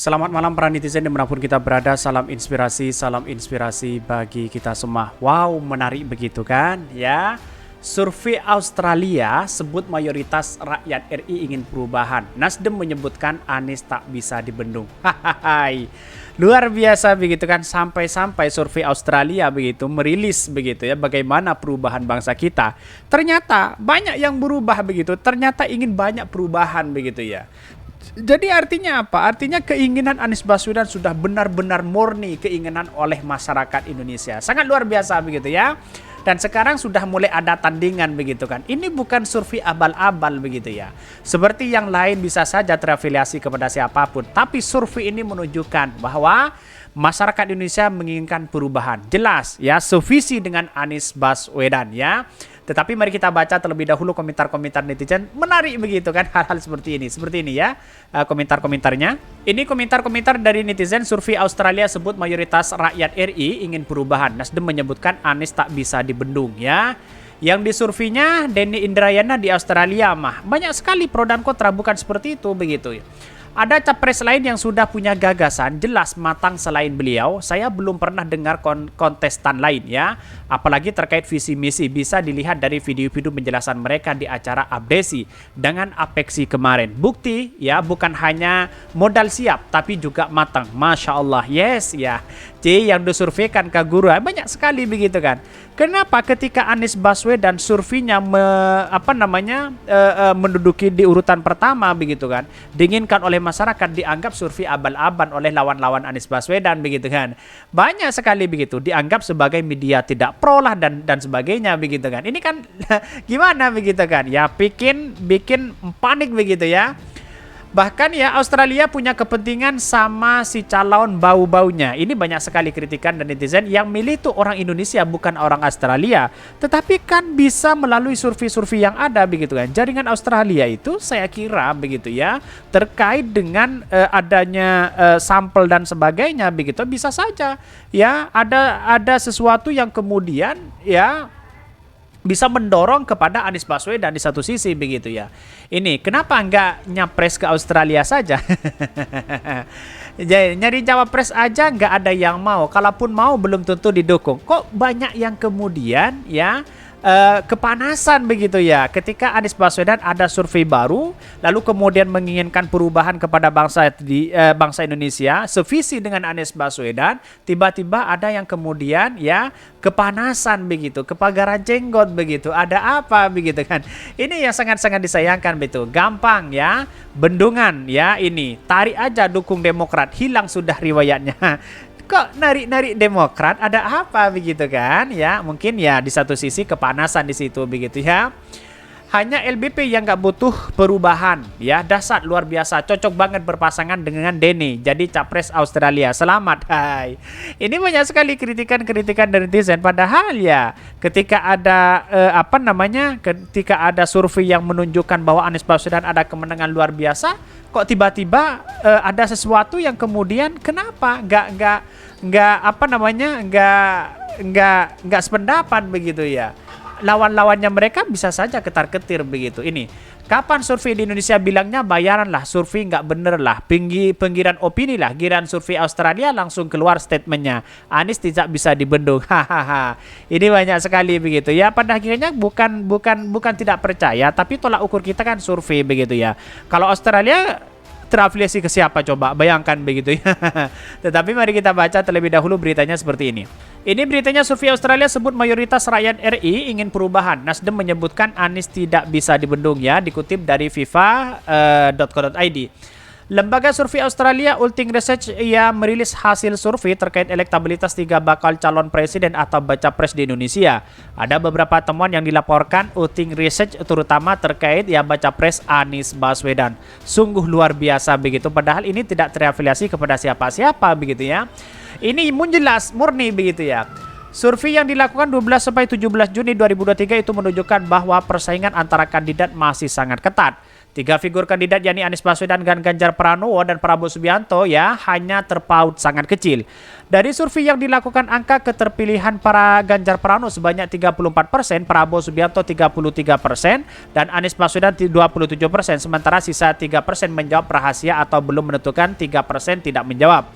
Selamat malam para netizen dimanapun kita berada, salam inspirasi bagi kita semua. Wow, menarik begitu kan ya. Survei Australia sebut mayoritas rakyat RI ingin perubahan. Nasdem menyebutkan Anies tak bisa dibendung. Hahaha. Luar biasa begitu kan, sampai-sampai survei Australia begitu merilis begitu ya bagaimana perubahan bangsa kita. Ternyata banyak yang berubah begitu, ternyata ingin banyak perubahan begitu ya. Jadi artinya apa? Artinya keinginan Anies Baswedan sudah benar-benar murni keinginan oleh masyarakat Indonesia. Sangat luar biasa begitu ya. Dan sekarang sudah mulai ada tandingan begitu kan. Ini bukan survei abal-abal begitu ya. Seperti yang lain bisa saja terafiliasi kepada siapapun. Tapi survei ini menunjukkan bahwa masyarakat Indonesia menginginkan perubahan. Jelas ya, sevisi dengan Anies Baswedan ya. Tetapi mari kita baca terlebih dahulu komentar-komentar netizen. Menarik begitu kan hal-hal seperti ini. Seperti ini ya komentar-komentarnya. Ini komentar-komentar dari netizen. Survei Australia sebut mayoritas rakyat RI ingin perubahan. Nasdem menyebutkan Anies tak bisa dibendung ya. Yang disurveinya Denny Indrayana di Australia mah. Banyak sekali pro dan kontra, bukan seperti itu begitu ya. Ada capres lain yang sudah punya gagasan jelas matang selain beliau. Saya belum pernah dengar kontestan lain ya. Apalagi terkait visi misi bisa dilihat dari video-video penjelasan mereka di acara Abdesi dengan Apeksi kemarin. Bukti ya, bukan hanya modal siap tapi juga matang. Masya Allah, yes ya. Yang disurveikan ke guru banyak sekali begitu kan. Kenapa ketika Anies Baswedan surveinya menduduki di urutan pertama begitu kan, diinginkan oleh masyarakat, dianggap survei abal-abal oleh lawan-lawan Anies Baswedan begitu kan. Banyak sekali begitu dianggap sebagai media tidak pro lah dan sebagainya begitu kan. Ini kan gimana begitu kan? Ya bikin panik begitu ya. Bahkan ya Australia punya kepentingan sama si calon bau-baunya. Ini banyak sekali kritikan dan netizen yang milih tuh orang Indonesia bukan orang Australia. Tetapi kan bisa melalui survei-survei yang ada begitu kan. Jaringan Australia itu saya kira begitu ya, terkait dengan adanya sampel dan sebagainya begitu, bisa saja ya ada sesuatu yang kemudian ya bisa mendorong kepada Anies Baswedan di satu sisi begitu ya. Ini kenapa nggak nyapres ke Australia saja? Jadi nyari cawapres aja nggak ada yang mau. Kalaupun mau belum tentu didukung. Kok banyak yang kemudian ya kepanasan begitu ya ketika Anies Baswedan ada survei baru lalu kemudian menginginkan perubahan kepada bangsa Indonesia sevisi dengan Anies Baswedan, tiba-tiba ada yang kemudian ya kepanasan begitu, kepagaran jenggot begitu, ada apa begitu kan. Ini yang sangat-sangat disayangkan betul. Gampang ya, bendungan ya, ini tarik aja dukung Demokrat, hilang sudah riwayatnya. Kok narik-narik Demokrat, ada apa begitu kan ya. Mungkin ya di satu sisi kepanasan di situ begitu ya. Hanya LBP yang nggak butuh perubahan ya, dahsyat luar biasa, cocok banget berpasangan dengan Denny jadi capres Australia. Selamat. Hai. Ini banyak sekali kritikan dari netizen, padahal ya ketika ada ketika ada survei yang menunjukkan bahwa Anies Baswedan ada kemenangan luar biasa, kok tiba-tiba ada sesuatu yang kemudian kenapa nggak sependapat begitu ya. Lawan-lawannya mereka bisa saja ketar-ketir begitu. Ini kapan survei di Indonesia bilangnya bayaran lah, survei nggak bener lah, penggiran opini lah. Giran survei Australia langsung keluar statementnya Anies tidak bisa dibendung. Hahaha. Ini banyak sekali begitu ya. Pada akhirnya bukan tidak percaya, tapi tolak ukur kita kan survei begitu ya. Kalau Australia terafiliasi ke siapa coba? Bayangkan begitu ya. Tetapi mari kita baca terlebih dahulu beritanya seperti ini. Ini beritanya, survei Australia sebut mayoritas rakyat RI ingin perubahan. Nasdem menyebutkan Anies tidak bisa dibendung ya, dikutip dari fifa.co.id. Lembaga survei Australia Ulting Research ia merilis hasil survei terkait elektabilitas 3 bakal calon presiden atau baca pres di Indonesia. Ada beberapa temuan yang dilaporkan Ulting Research terutama terkait ya baca pres Anies Baswedan. Sungguh luar biasa begitu, padahal ini tidak terafiliasi kepada siapa-siapa begitu ya. Ini jelas murni begitu ya. Survei yang dilakukan 12 sampai 17 Juni 2023 itu menunjukkan bahwa persaingan antara kandidat masih sangat ketat. Tiga figur kandidat yakni Anies Baswedan dan Ganjar Pranowo dan Prabowo Subianto ya hanya terpaut sangat kecil. Dari survei yang dilakukan, angka keterpilihan para Ganjar Pranowo sebanyak 34%, Prabowo Subianto 33%, dan Anies Baswedan 27%, sementara sisa 3% menjawab rahasia atau belum menentukan, 3% tidak menjawab.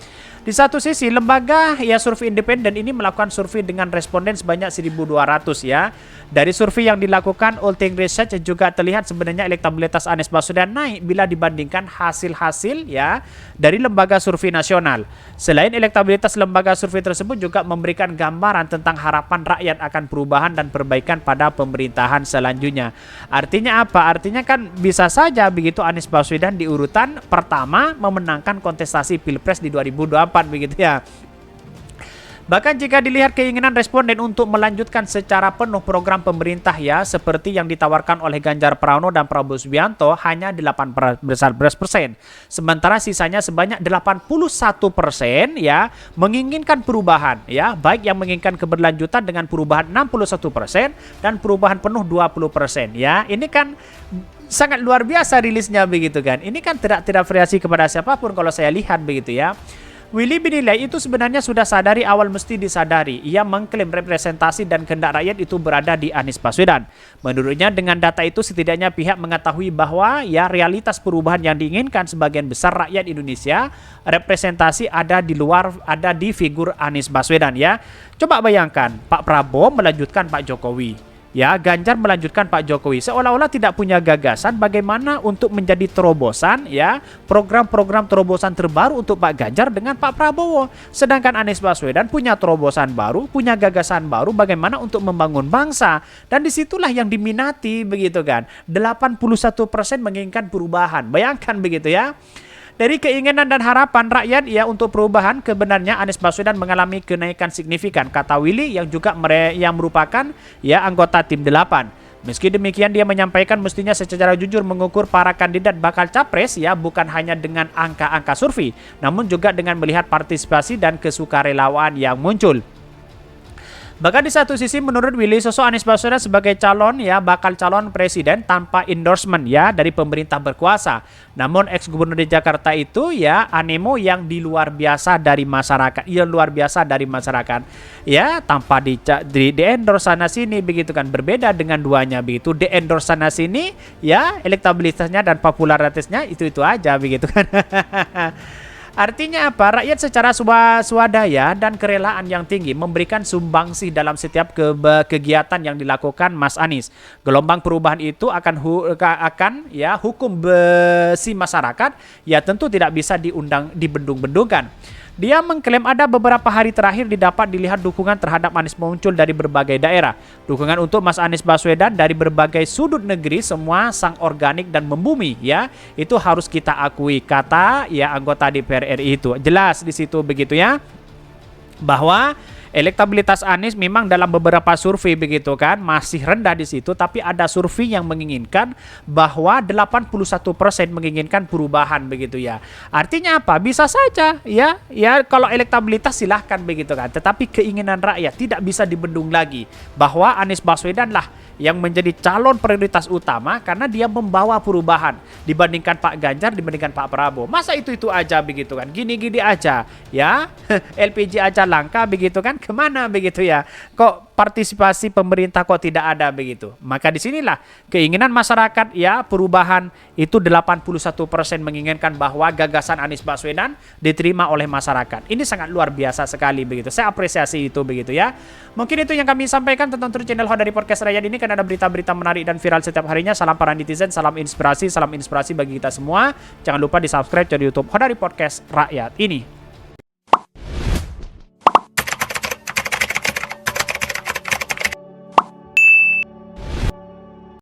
Di satu sisi, lembaga ya survei independen ini melakukan survei dengan responden sebanyak 1.200 ya. Dari survei yang dilakukan Ulting Research juga terlihat sebenarnya elektabilitas Anies Baswedan naik bila dibandingkan hasil-hasil ya dari lembaga survei nasional. Selain elektabilitas, lembaga survei tersebut juga memberikan gambaran tentang harapan rakyat akan perubahan dan perbaikan pada pemerintahan selanjutnya. Artinya apa? Artinya kan bisa saja begitu Anies Baswedan di urutan pertama memenangkan kontestasi Pilpres di 2024 begitu ya. Bahkan jika dilihat keinginan responden untuk melanjutkan secara penuh program pemerintah ya seperti yang ditawarkan oleh Ganjar Pranowo dan Prabowo Subianto hanya 18%. Sementara sisanya sebanyak 81% ya menginginkan perubahan ya, baik yang menginginkan keberlanjutan dengan perubahan 61% dan perubahan penuh 20% ya. Ini kan sangat luar biasa rilisnya begitu kan. Ini kan tidak variasi kepada siapapun kalau saya lihat begitu ya. Willy menilai itu sebenarnya sudah sadari awal mesti disadari. Ia mengklaim representasi dan kehendak rakyat itu berada di Anies Baswedan. Menurutnya dengan data itu setidaknya pihak mengetahui bahwa ya realitas perubahan yang diinginkan sebagian besar rakyat Indonesia representasi ada di figur Anies Baswedan ya. Coba bayangkan Pak Prabowo melanjutkan Pak Jokowi. Ya, Ganjar melanjutkan Pak Jokowi, seolah-olah tidak punya gagasan bagaimana untuk menjadi terobosan ya, program-program terobosan terbaru untuk Pak Ganjar dengan Pak Prabowo. Sedangkan Anies Baswedan punya terobosan baru, punya gagasan baru bagaimana untuk membangun bangsa. Dan disitulah yang diminati begitu kan. 81% menginginkan perubahan. Bayangkan begitu ya. Dari keinginan dan harapan rakyat ya untuk perubahan, kebenarnya Anies Baswedan mengalami kenaikan signifikan, kata Willy yang juga yang merupakan ya anggota tim 8. Meski demikian dia menyampaikan mestinya secara jujur mengukur para kandidat bakal capres ya bukan hanya dengan angka-angka survei, namun juga dengan melihat partisipasi dan kesukarelawaan yang muncul. Bahkan di satu sisi menurut Willy sosok Anies Baswedan sebagai calon ya bakal calon presiden tanpa endorsement ya dari pemerintah berkuasa. Namun ex-gubernur di Jakarta itu ya animo yang di luar biasa dari masyarakat. Ia luar biasa dari masyarakat. Ya tanpa di endorse sana sini begitu kan, berbeda dengan duanya begitu. Di endorse sana sini ya elektabilitasnya dan popularitasnya itu aja begitu kan. Artinya apa? Rakyat secara swadaya dan kerelaan yang tinggi memberikan sumbangsih dalam setiap kegiatan yang dilakukan Mas Anies. Gelombang perubahan itu akan ya hukum besi masyarakat ya tentu tidak bisa dibendung-bendungkan. Dia mengklaim ada beberapa hari terakhir didapat dilihat dukungan terhadap Anies muncul dari berbagai daerah. Dukungan untuk Mas Anies Baswedan dari berbagai sudut negeri semua sang organik dan membumi ya. Itu harus kita akui, kata ya anggota DPR RI itu. Jelas di situ begitu ya. Bahwa elektabilitas Anies memang dalam beberapa survei begitu kan masih rendah di situ, tapi ada survei yang menginginkan bahwa 81% menginginkan perubahan begitu ya. Artinya apa? Bisa saja ya kalau elektabilitas silahkan begitu kan, tetapi keinginan rakyat tidak bisa dibendung lagi bahwa Anies Baswedan lah yang menjadi calon prioritas utama karena dia membawa perubahan dibandingkan Pak Ganjar, dibandingkan Pak Prabowo. Masa itu aja begitu kan, gini-gini aja ya. LPG aja langka begitu kan, kemana begitu ya, kok partisipasi pemerintah kok tidak ada begitu. Maka disinilah keinginan masyarakat ya perubahan itu 81% menginginkan bahwa gagasan Anies Baswedan diterima oleh masyarakat. Ini sangat luar biasa sekali begitu, saya apresiasi itu begitu ya. Mungkin itu yang kami sampaikan tentang channel Hodari Podcast Rakyat ini, kan ada berita-berita menarik dan viral setiap harinya. Salam para netizen, salam inspirasi bagi kita semua. Jangan lupa di subscribe channel YouTube Hodari Podcast Rakyat ini.